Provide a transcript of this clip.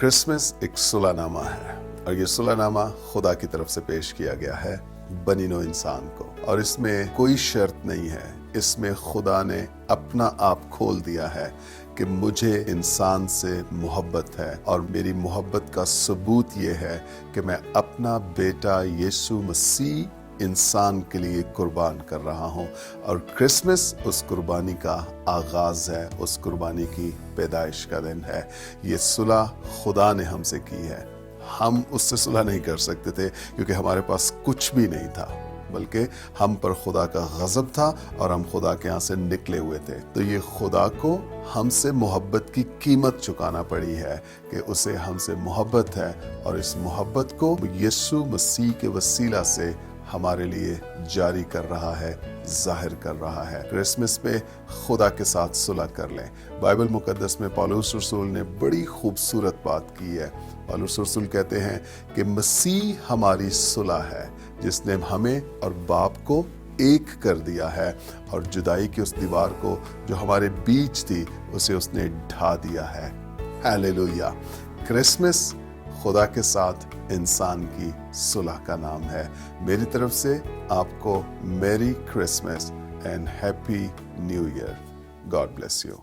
Christmas एक सुलहनामा है और ये सुलहनामा खुदा की तरफ से पेश किया गया है बनी नौ इंसान को, और इसमें कोई शर्त नहीं है। इसमें खुदा ने अपना आप खोल दिया है कि मुझे इंसान से मोहब्बत है और मेरी मोहब्बत का सबूत ये है कि मैं अपना बेटा यीशु मसीह इंसान के लिए कुर्बान कर रहा हूँ। और क्रिसमस उस कुर्बानी का आगाज़ है, उस कुर्बानी की पैदाइश का दिन है। ये सुलह खुदा ने हमसे की है। हम उससे सुलह नहीं कर सकते थे क्योंकि हमारे पास कुछ भी नहीं था, बल्कि हम पर खुदा का गज़ब था और हम खुदा के यहाँ से निकले हुए थे। तो ये खुदा को हमसे मोहब्बत की कीमत चुकाना पड़ी है कि उसे हमसे मोहब्बत है, और इस मोहब्बत को यीशु मसीह के वसीला से हमारे लिए जारी कर रहा है, जाहिर कर रहा है। क्रिसमस पे खुदा के साथ सुलह कर लें। बाइबल मुकद्दस में पौलुस रसूल ने बड़ी खूबसूरत बात की है। पौलुस रसूल कहते हैं कि मसीह हमारी सुलह है, जिसने हमें और बाप को एक कर दिया है, और जुदाई की उस दीवार को जो हमारे बीच थी उसे उसने ढा दिया है। हालेलुया। क्रिसमस खुदा के साथ इंसान की सुलह का नाम है। मेरी तरफ से आपको मेरी Christmas and happy new year. God bless you.